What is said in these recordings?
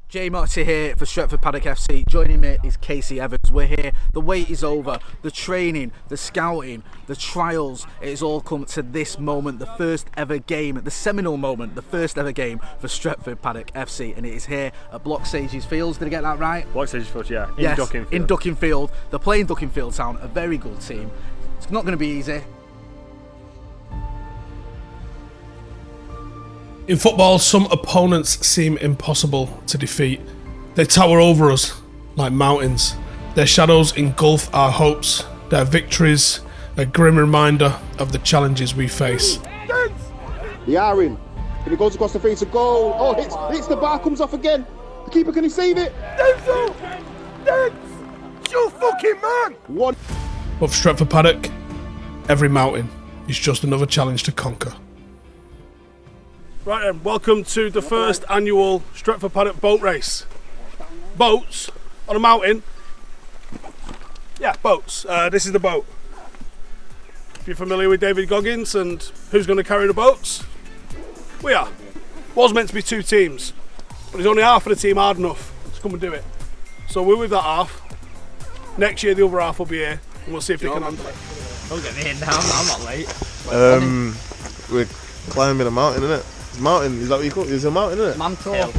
Jay Moxie here for Stretford Paddock FC. Joining me is Casey Evans. We're here. The wait is over. The training, the scouting, the trials. It has all come to this moment, the first ever game, the seminal moment, the first ever game for Stretford Paddock FC. And it is here at Block Sages Fields. Did I get that right? Block Sages Fields, yeah. Yes, Dukinfield. in Dukinfield. They're playing Dukinfield Town, a very good team. It's not going to be easy. In football, some opponents seem impossible to defeat. They tower over us like mountains. Their shadows engulf our hopes. Their victories, a grim reminder of the challenges we face. Yarin, and it goes across the face of goal. Oh, hits the bar, comes off again. The keeper, can he save it? You fucking man! But for Stretford Paddock, every mountain is just another challenge to conquer. Right then, welcome to the first annual Stretford Paddock boat race. Boats on a mountain. Yeah, boats. This is the boat. If you're familiar with David Goggins and who's going to carry the boats, we are. Was meant to be two teams, but there's only half of the team hard enough to come and do it. So we're with that half. Next year the other half will be here and we'll see if they can handle it. Don't get me in now, I'm not late. We're climbing a mountain, innit? Mountain, is that what you call it? It's a mountain, isn't it? Mantor. Yeah.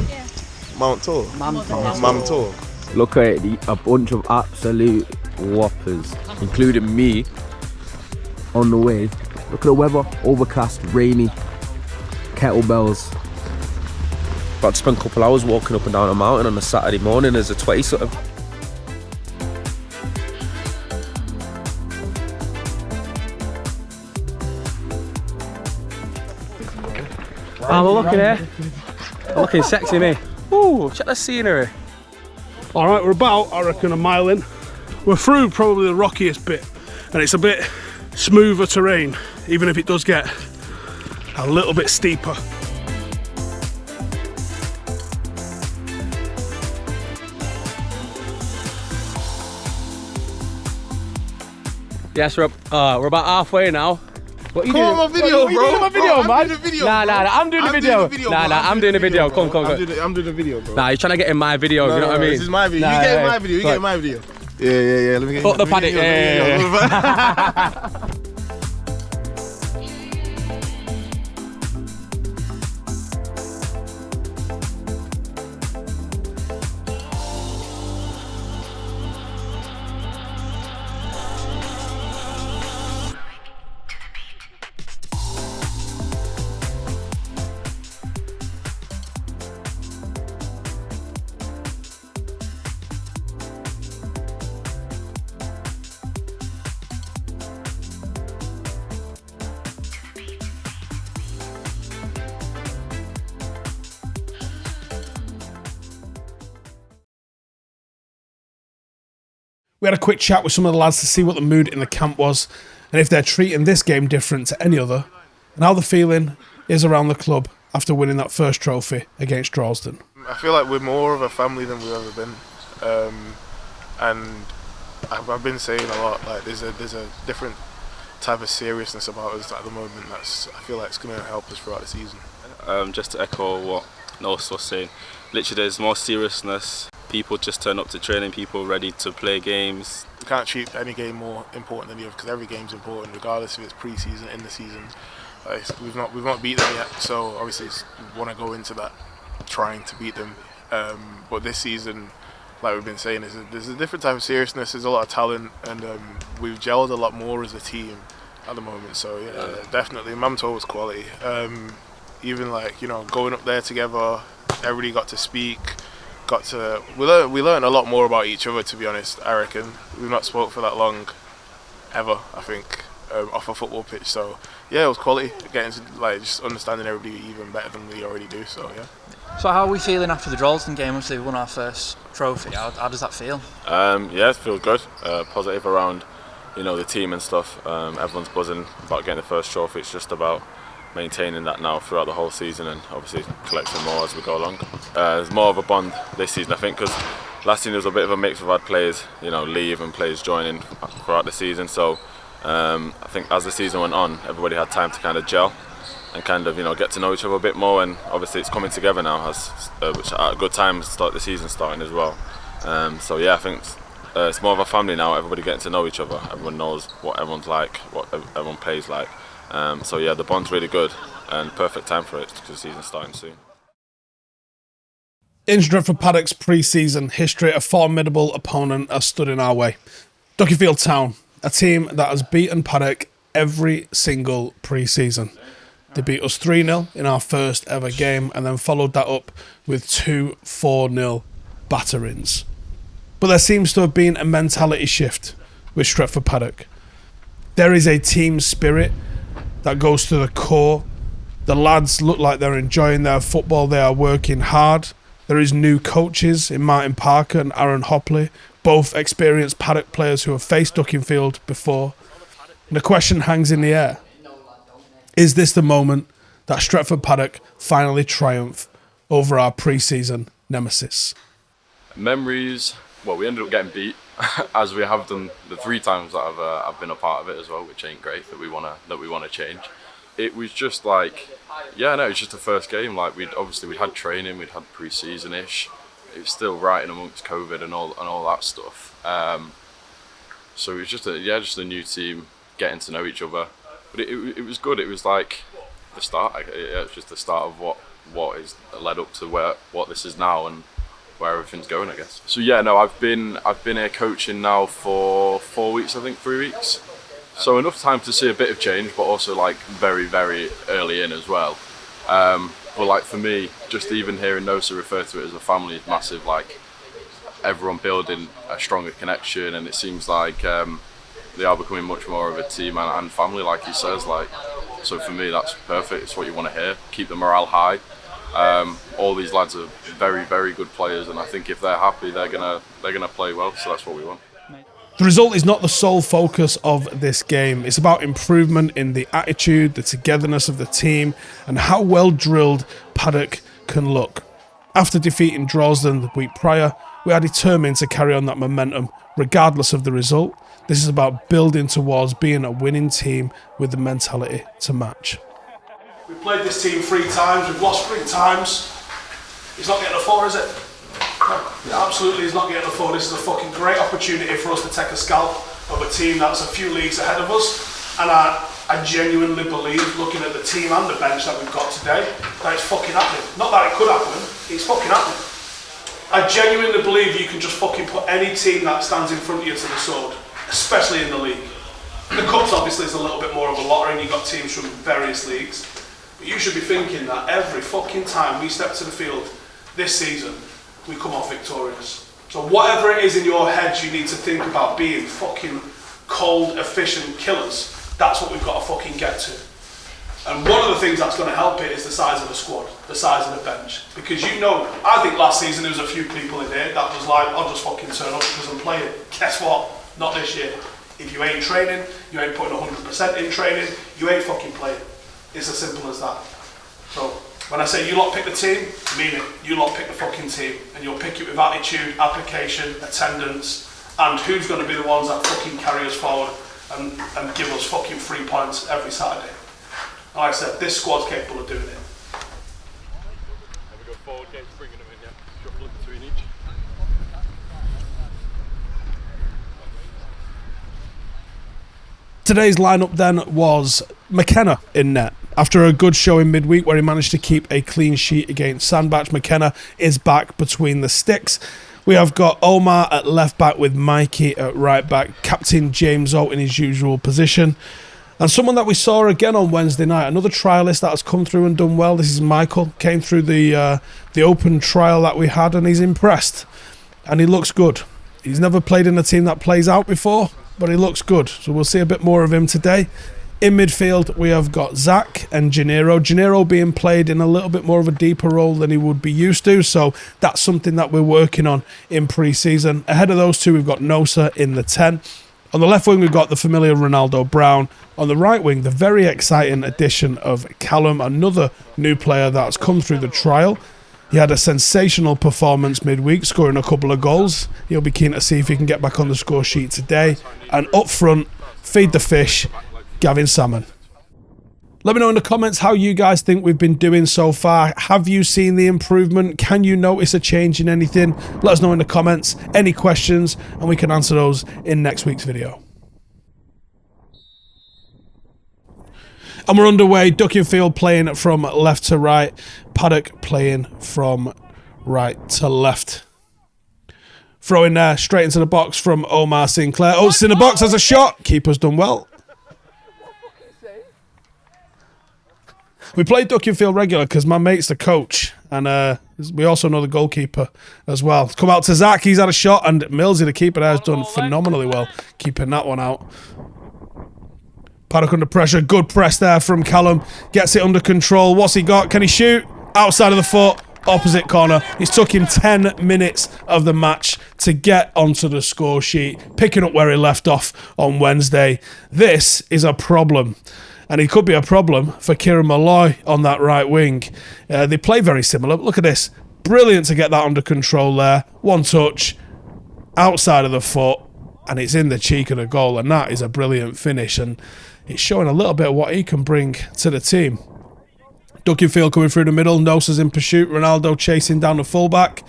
Mount Tor. Mantor. Look at it, a bunch of absolute whoppers, including me, on the way. Look at the weather, overcast, rainy, kettlebells. About to spend a couple hours walking up and down a mountain on a Saturday morning as a 20-something. I'm looking here. I'm looking sexy, me. Ooh, check the scenery. Alright, we're about, I reckon, a mile in. We're through probably the rockiest bit, and it's a bit smoother terrain, even if it does get a little bit steeper. Yes, we're about halfway now. What are you doing? Come on, my video, bro. You doing my video, man? I'm doing the video. Nah, I'm doing the video. I'm doing the video. Come. I'm doing the video, bro. Nah, you're trying to get in my video, you know what I mean? This is my video. You get in my video. You get in my video. Yeah. Let me get Fuck the paddock. Yeah. We had a quick chat with some of the lads to see what the mood in the camp was and if they're treating this game different to any other and how the feeling is around the club after winning that first trophy against Droylsden. I feel like we're more of a family than we've ever been, and I've been saying a lot, like there's a different type of seriousness about us at the moment I feel like it's going to help us throughout the season. Just to echo what Nosa was saying, literally there's more seriousness. People just turn up to training, people ready to play games. We can't treat any game more important than the other because every game's important, regardless if it's pre-season, in the season. We've not beat them yet, so obviously we want to go into that trying to beat them. But this season, like we've been saying, there's a different type of seriousness. There's a lot of talent, and we've gelled a lot more as a team at the moment. So yeah, definitely, Mamto was quality. Even like going up there together, everybody got to speak. We learned a lot more about each other, to be honest. I reckon we've not spoke for that long ever, I think, off a football pitch. So yeah, it was quality, getting to just understanding everybody even better than we already do. So yeah. So how are we feeling after the Droylsden game? Obviously we won our first trophy. How does that feel? Yeah, it feels good. Positive around the team and stuff. Everyone's buzzing about getting the first trophy. It's just about maintaining that now throughout the whole season and obviously collecting more as we go along. There's more of a bond this season, I think, because last season there was a bit of a mix. We've had players leave and players joining throughout the season, so I think as the season went on everybody had time to kind of gel kind of, you know, get to know each other a bit more. And obviously it's coming together now, which at a good time to start the season starting as well. So yeah, I think it's more of a family now. Everybody getting to know each other. Everyone knows what everyone's like, what everyone plays like. So yeah, the bond's really good and perfect time for it because the season's starting soon. In Stretford Paddock's pre-season history, a formidable opponent has stood in our way. Dukinfield Town, a team that has beaten Paddock every single pre-season. They beat us 3-0 in our first ever game and then followed that up with 2 4-0 batterings. But there seems to have been a mentality shift with Stretford Paddock. There is a team spirit that goes to the core. The lads look like they're enjoying their football. They are working hard. There is new coaches in Martin Parker and Aaron Hopley, both experienced Paddock players who have faced Dukinfield before. And the question hangs in the air. Is this the moment that Stretford Paddock finally triumph over our pre-season nemesis? Memories, well, we ended up getting beat, as we have done the 3 times that I've been a part of it as well, which ain't great, that we wanna change. It was just like, yeah, no, it's just the first game. Like we'd had training, we'd had pre-season-ish. It was still right in amongst COVID and all that stuff. So it was just a new team getting to know each other. But it was good. It was like the start. It was just the start of what is led up to what this is now and where everything's going, I guess. So yeah, no, I've been here coaching now for 4 weeks, I think 3 weeks. So enough time to see a bit of change, but also like very, very early in as well. But like for me, just even hearing Nosa refer to it as a family is massive. Like everyone building a stronger connection, and it seems like they are becoming much more of a team and family, like he says. Like, so for me, that's perfect. It's what you want to hear. Keep the morale high. All these lads are very, very good players, and I think if they're happy, they're gonna play well. So that's what we want. The result is not the sole focus of this game. It's about improvement in the attitude, the togetherness of the team, and how well drilled Paddock can look. After defeating Droylsden the week prior, we are determined to carry on that momentum, regardless of the result. This is about building towards being a winning team with the mentality to match. We've played this team 3 times, we've lost 3 times. It's not getting a 4, is it? No, it absolutely is not getting a 4. This is a fucking great opportunity for us to take a scalp of a team that's a few leagues ahead of us. And I genuinely believe, looking at the team and the bench that we've got today, that it's fucking happening. Not that it could happen, it's fucking happening. I genuinely believe you can just fucking put any team that stands in front of you to the sword, especially in the league. The Cups obviously is a little bit more of a lottery and you've got teams from various leagues. But you should be thinking that every fucking time we step to the field this season, we come off victorious. So whatever it is in your head you need to think about being fucking cold, efficient killers, that's what we've got to fucking get to. And one of the things that's going to help it is the size of the squad, the size of the bench. Because you know, I think last season there was a few people in here that was like, I'll just fucking turn up because I'm playing. Guess what? Not this year. If you ain't training, you ain't putting 100% in training, you ain't fucking playing. It's as simple as that. So when I say you lot pick the team, I mean it. You lot pick the fucking team. And you'll pick it with attitude, application, attendance, and who's going to be the ones that fucking carry us forward and give us fucking 3 points every Saturday. Like I said, this squad's capable of doing it. We go forward, games bringing them in, yeah. Shuffling between each. Today's lineup then was McKenna in net. After a good show in midweek where he managed to keep a clean sheet against Sandbach, McKenna is back between the sticks. We have got Omar at left back with Mikey at right back, Captain James Oatt in his usual position. And someone that we saw again on Wednesday night, another trialist that has come through and done well. This is Michael, came through the open trial that we had and he's impressed. And he looks good. He's never played in a team that plays out before, but he looks good. So we'll see a bit more of him today. In midfield, we have got Zach and Jainiero. Jainiero being played in a little bit more of a deeper role than he would be used to, so that's something that we're working on in pre-season. Ahead of those two, we've got Nosa in the 10. On the left wing, we've got the familiar Ronaldo Brown. On the right wing, the very exciting addition of Callum, another new player that's come through the trial. He had a sensational performance midweek, scoring a couple of goals. He'll be keen to see if he can get back on the score sheet today. And up front, feed the fish, Gavin Salmon. Let me know in the comments how you guys think we've been doing so far. Have you seen the improvement? Can you notice a change in anything? Let us know in the comments. Any questions, and we can answer those in next week's video. And we're underway. Dukinfield playing from left to right. Paddock playing from right to left. Throw in there, straight into the box from Omar Sinclair. Oatt's in the box, has a shot. Keeper's done well. We play Dukinfield regular because my mate's the coach, and we also know the goalkeeper as well. Come out to Zach, he's had a shot, and Millsy, the keeper there, has done phenomenally well keeping that one out. Paddock under pressure, good press there from Callum. Gets it under control. What's he got? Can he shoot? Outside of the foot, opposite corner. It's took him 10 minutes of the match to get onto the score sheet, picking up where he left off on Wednesday. This is a problem. And it could be a problem for Kieran Malloy on that right wing. They play very similar. Look at this. Brilliant to get that under control there. One touch, outside of the foot, and it's in the cheek of the goal. And that is a brilliant finish. And it's showing a little bit of what he can bring to the team. Dukinfield coming through the middle. Nosa's in pursuit. Ronaldo chasing down the fullback.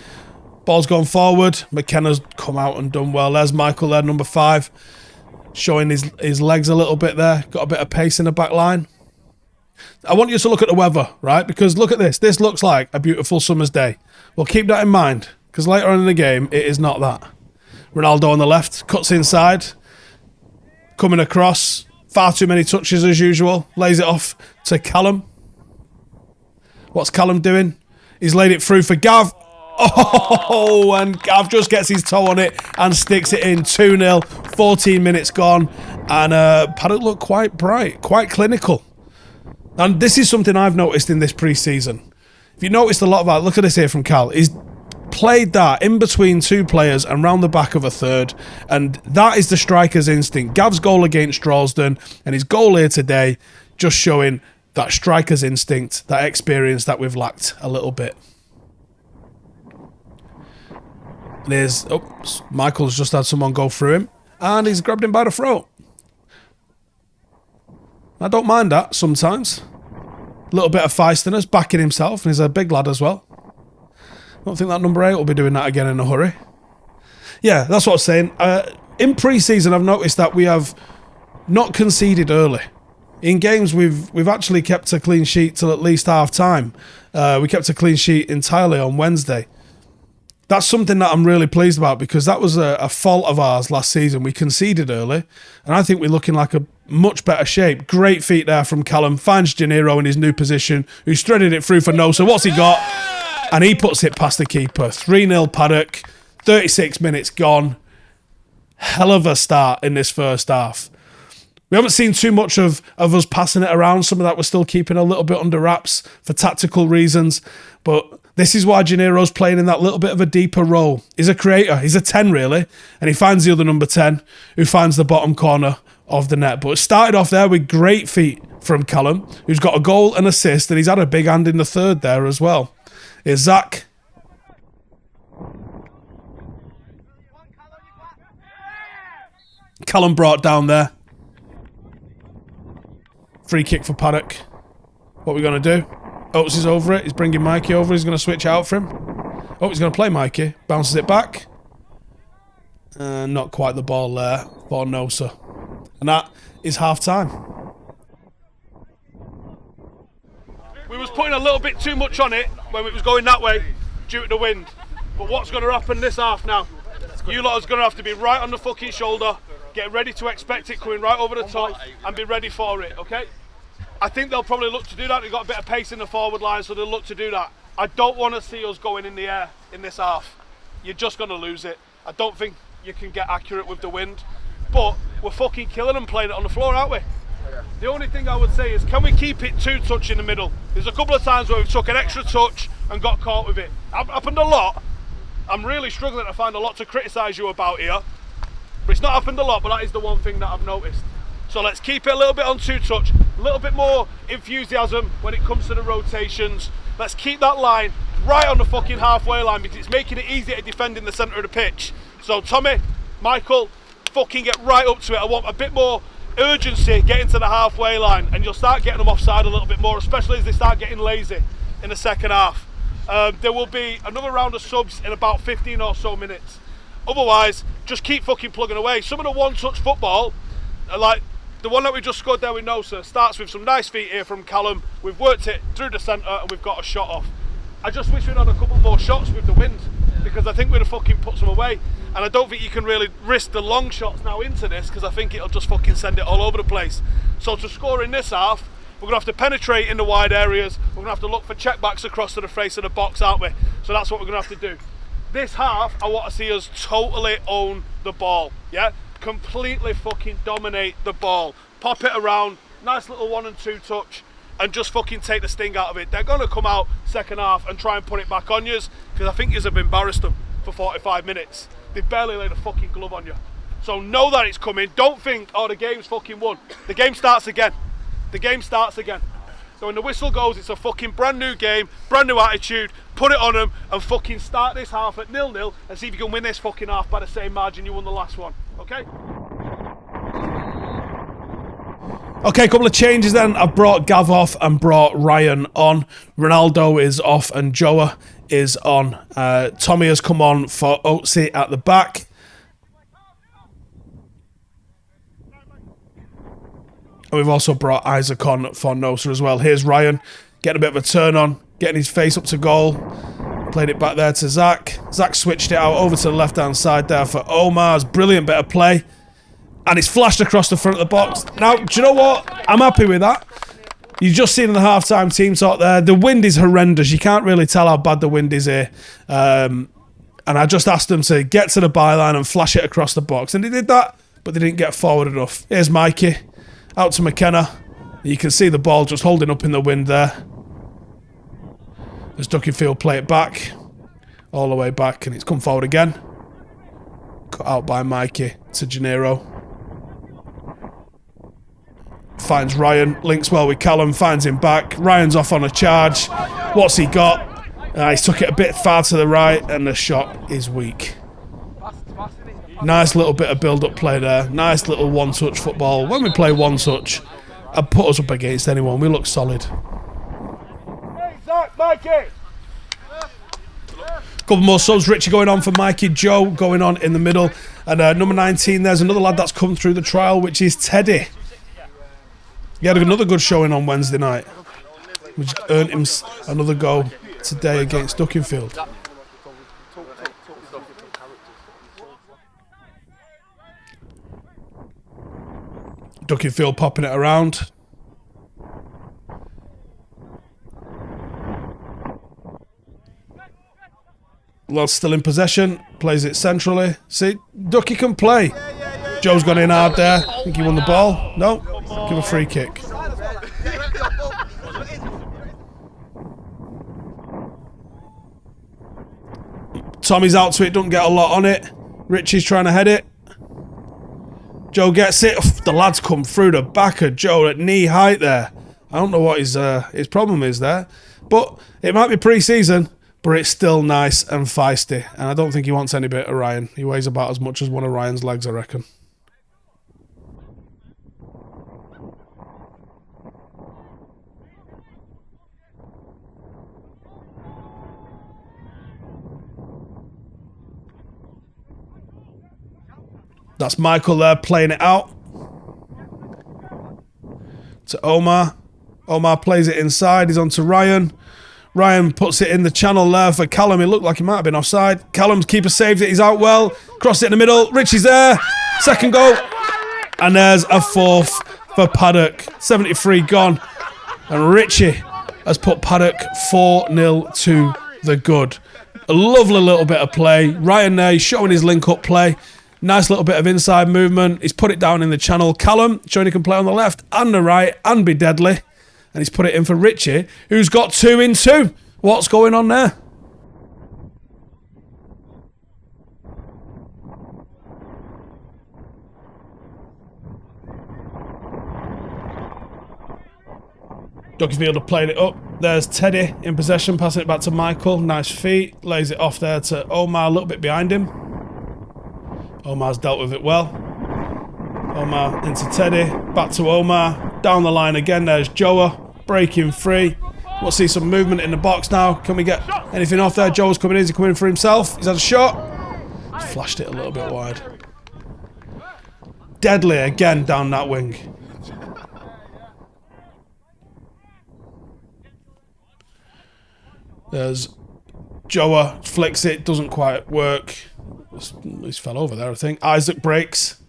Ball's gone forward. McKenna's come out and done well. There's Michael there, number 5. Showing his legs a little bit there. Got a bit of pace in the back line. I want you to look at the weather, right? Because look at this. This looks like a beautiful summer's day. Well, keep that in mind, because later on in the game, it is not that. Ronaldo on the left. Cuts inside. Coming across. Far too many touches as usual. Lays it off to Callum. What's Callum doing? He's laid it through for Gav. Oh, and Gav just gets his toe on it and sticks it in. 2-0, 14 minutes gone. And Paddock looked quite bright, quite clinical. And this is something I've noticed in this pre-season. If you noticed a lot of that, look at this here from Cal. He's played that in between 2 players and round the back of a third. And that is the striker's instinct. Gav's goal against Droylsden and his goal here today just showing that striker's instinct, that experience that we've lacked a little bit. There's, Michael's just had someone go through him and he's grabbed him by the throat. I don't mind that sometimes. A little bit of feistiness, backing himself, and he's a big lad as well. I don't think that number 8 will be doing that again in a hurry. Yeah, that's what I was saying. In pre-season, I've noticed that we have not conceded early. In games, we've actually kept a clean sheet till at least half-time. We kept a clean sheet entirely on Wednesday. That's something that I'm really pleased about because that was a fault of ours last season. We conceded early, and I think we're looking like a much better shape. Great feet there from Callum. Finds Jainiero in his new position, who's threaded it through for Nosa. What's he got? And he puts it past the keeper. 3-0 Paddock. 36 minutes gone. Hell of a start in this first half. We haven't seen too much of us passing it around. Some of that we're still keeping a little bit under wraps for tactical reasons. But this is why Jainiero's playing in that little bit of a deeper role. He's a creator. He's a 10, really. And he finds the other number 10, who finds the bottom corner of the net. But it started off there with great feet from Callum, who's got a goal and assist, and he's had a big hand in the third there as well. Here's Zach. Callum brought down there. Free kick for Paddock. What are we going to do? Oates is over it. He's bringing Mikey over. He's going to switch out for him. Oh, he's going to play Mikey. Bounces it back. Not quite the ball there for Nosa. And that is half-time. We was putting a little bit too much on it when it was going that way due to the wind. But what's going to happen this half now? You lot is going to have to be right on the fucking shoulder, get ready to expect it coming right over the top and be ready for it, okay? I think they'll probably look to do that. They've got a bit of pace in the forward line, so they'll look to do that. I don't want to see us going in the air in this half. You're just going to lose it. I don't think you can get accurate with the wind. But we're fucking killing them playing it on the floor, aren't we? The only thing I would say is, can we keep it 2 touch in the middle? There's a couple of times where we've took an extra touch and got caught with it. Happened a lot. I'm really struggling to find a lot to criticise you about here. But it's not happened a lot, but that is the one thing that I've noticed. So let's keep it a little bit on 2 touch, a little bit more enthusiasm when it comes to the rotations. Let's keep that line right on the fucking halfway line because it's making it easier to defend in the centre of the pitch. So Tommy, Michael, fucking get right up to it. I want a bit more urgency getting to the halfway line, and you'll start getting them offside a little bit more, especially as they start getting lazy in the second half. There will be another round of subs in about 15 or so minutes. Otherwise, just keep fucking plugging away. Some of the one-touch football, like the one that we just scored there with Nosa, starts with some nice feet here from Callum. We've worked it through the centre and we've got a shot off. I just wish we'd had a couple more shots with the wind, because I think we'd have fucking put some away. And I don't think you can really risk the long shots now into this, because I think it'll just fucking send it all over the place. So to score in this half, we're going to have to penetrate in the wide areas. We're going to have to look for check-backs across to the face of the box, aren't we? So that's what we're going to have to do. This half, I want to see us totally own the ball, yeah? Completely fucking dominate the ball. Pop it around, nice little 1 and 2 touch, and just fucking take the sting out of it. They're going to come out second half and try and put it back on yous, because I think yous have embarrassed them for 45 minutes. They've barely laid a fucking glove on you. So know that it's coming. Don't think, oh, the game's fucking won. The game starts again. The game starts again. So when the whistle goes, it's a fucking brand new game, brand new attitude. Put it on them and fucking start this half at 0-0 and see if you can win this fucking half by the same margin you won the last one. Okay? Okay, a couple of changes then. I've brought Gav off and brought Ryan on. Ronaldo is off and Joao is on. Tommy has come on for Oatt at the back. And we've also brought Isaac on for Nosa as well. Here's Ryan getting a bit of a turn on, getting his face up to goal. Played it back there to Zach. Zach switched it out over to the left-hand side there for Omar's brilliant bit of play. And it's flashed across the front of the box. Now, do you know what? I'm happy with that. You've just seen in the half-time team talk there. The wind is horrendous. You can't really tell how bad the wind is here. And I just asked them to get to the byline and flash it across the box. And they did that, but they didn't get forward enough. Here's Mikey. Out to McKenna. You can see the ball just holding up in the wind there. As Dukinfield play it back. All the way back, and it's come forward again. Cut out by Mikey to Jainiero. Finds Ryan, links well with Callum, finds him back. Ryan's off on a charge. What's he got? He's took it a bit far to the right, and the shot is weak. Nice little bit of build-up play there. Nice little one-touch football. When we play one-touch, and put us up against anyone, we look solid. Hey, Zach, Mikey! Couple more subs. Richie going on for Mikey. Joe going on in the middle. And number 19, there's another lad that's come through the trial, which is Teddy. He had another good showing on Wednesday night, which earned him another goal today against Dukinfield. Dukinfield popping it around. Lad's still in possession. Plays it centrally. See, Ducky can play. Joe's gone in hard there. I think he won the ball. No. Give a free kick. Tommy's out to it. Don't get a lot on it. Richie's trying to head it. Joe gets it. The lad's come through the back of Joe at knee height there. I don't know what his problem is there. But it might be pre-season, but it's still nice and feisty. And I don't think he wants any bit of Ryan. He weighs about as much as one of Ryan's legs, I reckon. That's Michael there playing it out to Omar. Omar plays it inside. He's on to Ryan. Ryan puts it in the channel there for Callum. It looked like he might have been offside. Callum's keeper saved it. He's out well. Crossed it in the middle. Richie's there. Second goal. And there's a fourth for Paddock. 73 gone. And Richie has put Paddock 4-0 to the good. A lovely little bit of play. Ryan there, he's showing his link-up play. Nice little bit of inside movement. He's put it down in the channel. Callum showing he can play on the left and the right and be deadly. And he's put it in for Richie, who's got 2 in 2. What's going on there? Dukinfield have played it up. There's Teddy in possession, passing it back to Michael. Nice feet. Lays it off there to Omar, a little bit behind him. Omar's dealt with it well. Omar into Teddy, back to Omar, down the line again, there's Joao, breaking free. We'll see some movement in the box now. Can we get anything off there? Joe's coming in, is he coming in for himself? He's had a shot. He's flashed it a little bit wide. Deadly again down that wing. There's Joa, flicks it, doesn't quite work. He's fell over there, I think. Isaac breaks.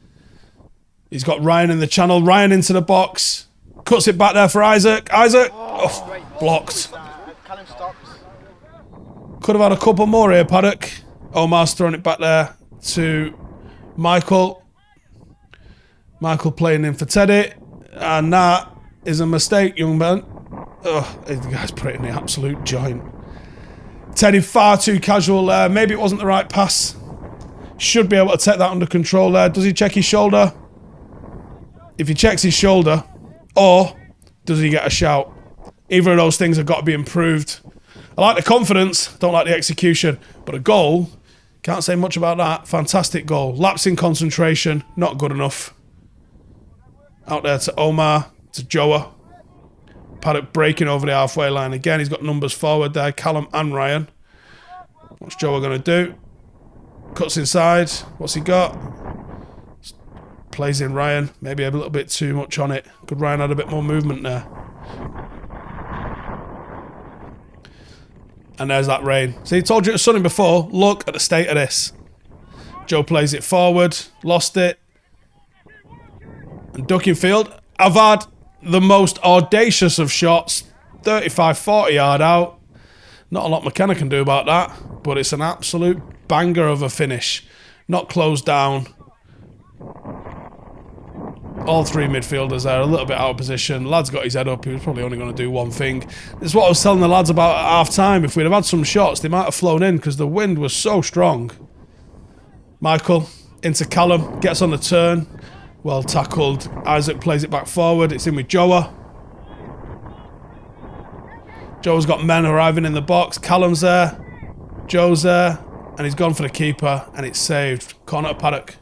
He's got Ryan in the channel. Ryan into the box. Cuts it back there for Isaac. Isaac! Oh, blocked. Could have had a couple more here, Paddock. Omar's throwing it back there to Michael. Michael playing in for Teddy. And that is a mistake, young man. Oh, the guy's put it in the absolute joint. Teddy far too casual there. Maybe it wasn't the right pass. Should be able to take that under control there. Does he check his shoulder? If he checks his shoulder, or does he get a shout? Either of those things have got to be improved. I like the confidence, don't like the execution. But a goal, can't say much about that. Fantastic goal. Lapse in concentration, not good enough. Out there to Omar, to Joa. Paddock breaking over the halfway line again. He's got numbers forward there, Callum and Ryan. What's Joa going to do? Cuts inside. What's he got? Plays in Ryan. Maybe a little bit too much on it. Could Ryan had a bit more movement there? And there's that rain. See, I told you it was sunny before. Look at the state of this. Joe plays it forward. Lost it. And Dukinfield. I've had the most audacious of shots. 35, 40 yard out. Not a lot McKenna can do about that. But it's an absolute banger of a finish. Not closed down. All three midfielders there, a little bit out of position. Lad's got his head up. He was probably only going to do one thing. This is what I was telling the lads about at half time. If we'd have had some shots, they might have flown in because the wind was so strong. Michael into Callum, gets on the turn. Well tackled. Isaac plays it back forward. It's in with Joa. Joa's got men arriving in the box. Callum's there. Joe's there. And he's gone for the keeper. And it's saved. Corner to Paddock.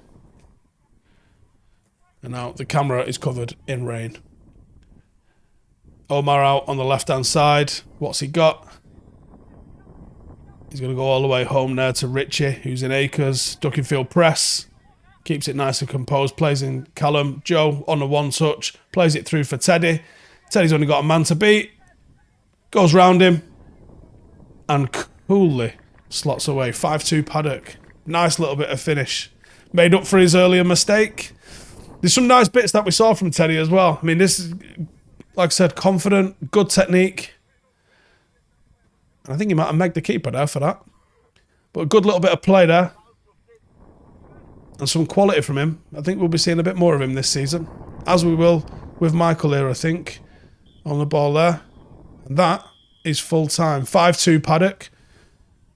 And now the camera is covered in rain. Omar out on the left-hand side. What's he got? He's going to go all the way home there to Richie, who's in acres. Dukinfield press. Keeps it nice and composed. Plays in Callum. Joe on the one touch. Plays it through for Teddy. Teddy's only got a man to beat. Goes round him. And coolly slots away. 5-2 Paddock. Nice little bit of finish. Made up for his earlier mistake. There's some nice bits that we saw from Teddy as well. I mean, this is, like I said, confident, good technique. And I think he might have megged the keeper there for that. But a good little bit of play there. And some quality from him. I think we'll be seeing a bit more of him this season. As we will with Michael here, I think. On the ball there. And that is full time. 5-2 Paddock.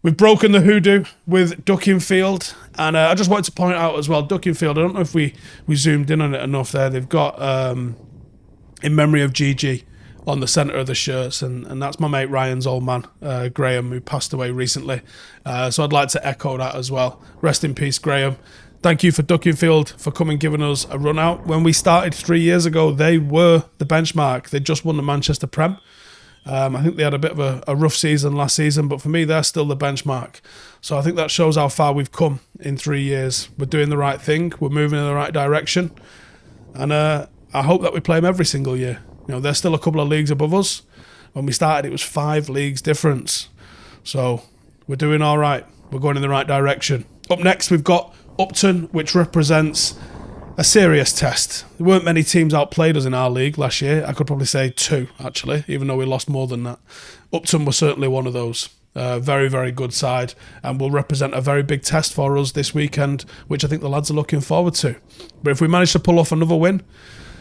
We've broken the hoodoo with Dukinfield. And I just wanted to point out as well, Dukinfield, I don't know if we zoomed in on it enough there. They've got, in memory of Gigi, on the centre of the shirts. And that's my mate Ryan's old man, Graham, who passed away recently. So I'd like to echo that as well. Rest in peace, Graham. Thank you for Dukinfield for coming giving us a run out. When we started 3 years ago, they were the benchmark. They just won the Manchester Prem. I think they had a bit of a rough season last season, but for me, they're still the benchmark. So I think that shows how far we've come in 3 years. We're doing the right thing. We're moving in the right direction. And I hope that we play them every single year. You know, they're still a couple of leagues above us. When we started, it was 5 leagues difference. So we're doing all right. We're going in the right direction. Up next, we've got Upton, which represents a serious test. There weren't many teams outplayed us in our league last year. I could probably say 2, actually, even though we lost more than that. Upton was certainly one of those. Very, very good side, and will represent a very big test for us this weekend, which I think the lads are looking forward to. But if we manage to pull off another win,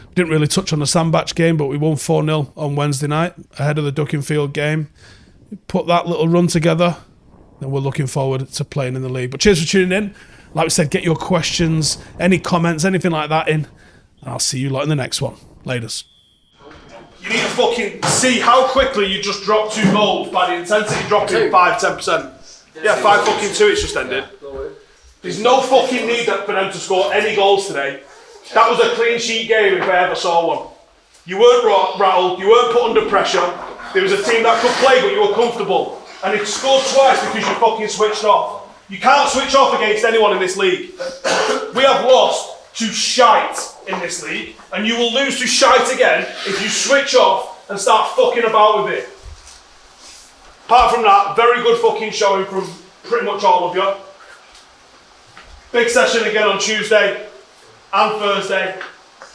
we didn't really touch on the Sandbach game, but we won 4-0 on Wednesday night, ahead of the Dukinfield game. Put that little run together, then we're looking forward to playing in the league. But cheers for tuning in. Like we said, get your questions, any comments, anything like that in. And I'll see you lot in the next one. Laters. You need to fucking see how quickly you just dropped 2 goals by the intensity dropping 5-10%. Yeah, 5-2 it's just ended. There's no fucking need for them to score any goals today. That was a clean sheet game if I ever saw one. You weren't rattled, you weren't put under pressure. There was a team that could play, but you were comfortable. And it scored twice because you fucking switched off. You can't switch off against anyone in this league. We have lost to shite in this league, and you will lose to shite again if you switch off and start fucking about with it. Apart from that, very good fucking showing from pretty much all of you. Big session again on Tuesday and Thursday,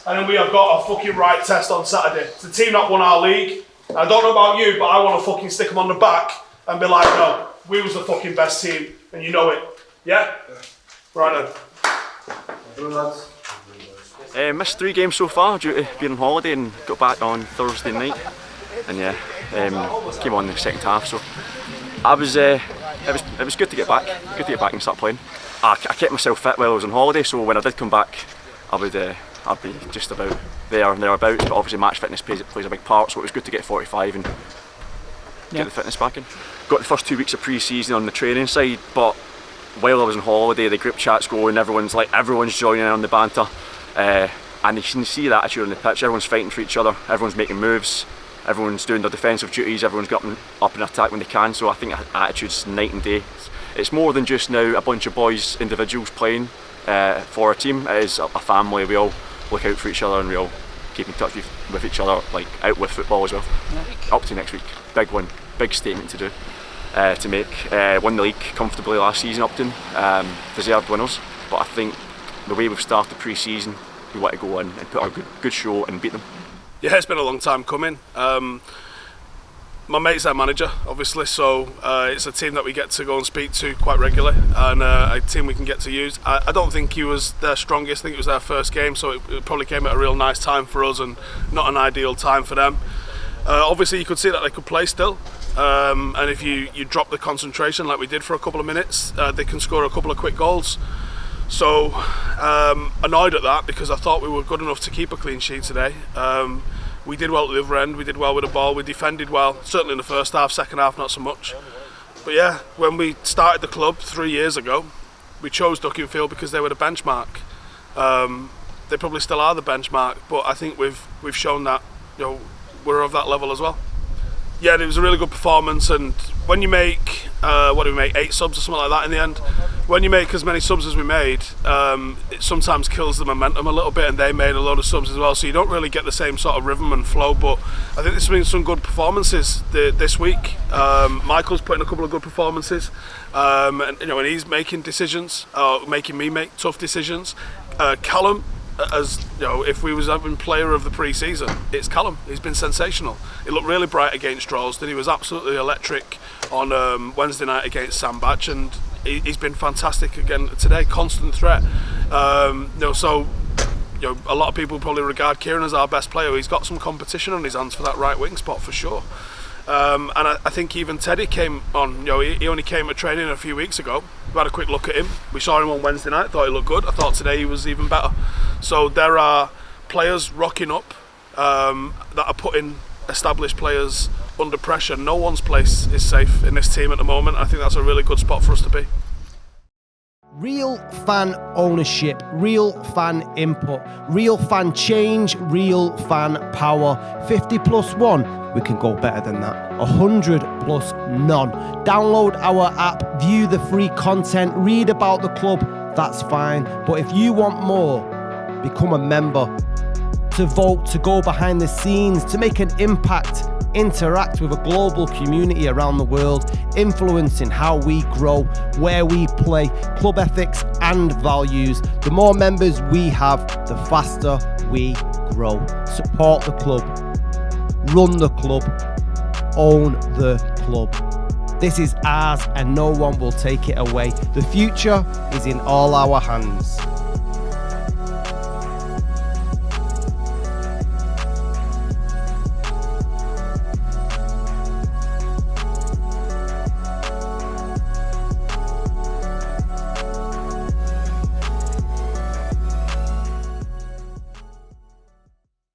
and then we have got a fucking right test on Saturday. It's the team that won our league. I don't know about you, but I want to fucking stick them on the back and be like, no, we was the fucking best team, and you know it. Yeah? Right then. Missed 3 games so far due to being on holiday and got back on Thursday night. And yeah, came on in the second half, so it was good to get back. Good to get back and start playing. I kept myself fit while I was on holiday, so when I did come back, I'd be just about there and thereabouts. But obviously, match fitness plays a big part, so it was good to get 45 and get the fitness back in. Got the first 2 weeks of pre-season on the training side, but while I was on holiday, the group chat's going, everyone's joining in on the banter, and you can see that attitude on the pitch. Everyone's fighting for each other, everyone's making moves, everyone's doing their defensive duties, everyone's got up and attack when they can. So I think attitude's night and day. It's more than just now a bunch of boys, individuals playing for a team. It is a family. We all look out for each other and we all keep in touch with each other, like out with football as well. Up to next week, big one, big statement to do. To make. Won the league comfortably last season, Upton, deserved winners, but I think the way we've started pre-season, we want to go in and put a good show and beat them. Yeah, it's been a long time coming. My mate's their manager, obviously, so it's a team that we get to go and speak to quite regularly, and a team we can get to use. I don't think he was their strongest. I think it was their first game, so it probably came at a real nice time for us and not an ideal time for them. Obviously, you could see that they could play still. And if you drop the concentration like we did for a couple of minutes, they can score a couple of quick goals. So annoyed at that because I thought we were good enough to keep a clean sheet today. We did well at the other end, we did well with the ball, we defended well, certainly in the first half, second half not so much. But yeah, when we started the club 3 years ago, we chose Dukinfield because they were the benchmark. They probably still are the benchmark, but I think we've shown that we're of that level as well. Yeah, it was a really good performance, and when you make, 8 subs or something like that in the end, when you make as many subs as we made, it sometimes kills the momentum a little bit, and they made a load of subs as well, so you don't really get the same sort of rhythm and flow. But I think there's been some good performances this week. Michael's put in a couple of good performances, and he's making decisions, making me make tough decisions. Callum, as if we was having player of the pre-season, it's Callum. He's been sensational. He looked really bright against Droylsden. He was absolutely electric on Wednesday night against Sandbach, and he's been fantastic again today. Constant threat. So a lot of people probably regard Kieran as our best player. He's got some competition on his hands for that right wing spot for sure. And I think even Teddy came on. He only came to training a few weeks ago. We had a quick look at him. We saw him on Wednesday night. Thought he looked good. I thought today he was even better. So there are players rocking up that are putting established players under pressure. No one's place is safe in this team at the moment. I think that's a really good spot for us to be. Real fan ownership, real fan input, real fan change, real fan power. 50 plus 1, we can go better than that. 100 plus none. Download our app, view the free content, read about the club, that's fine. But if you want more, become a member. To vote, to go behind the scenes, to make an impact, interact with a global community around the world, influencing how we grow, where we play, club ethics and values. The more members we have, the faster we grow. Support the club, run the club, own the club. This is ours and no one will take it away. The future is in all our hands.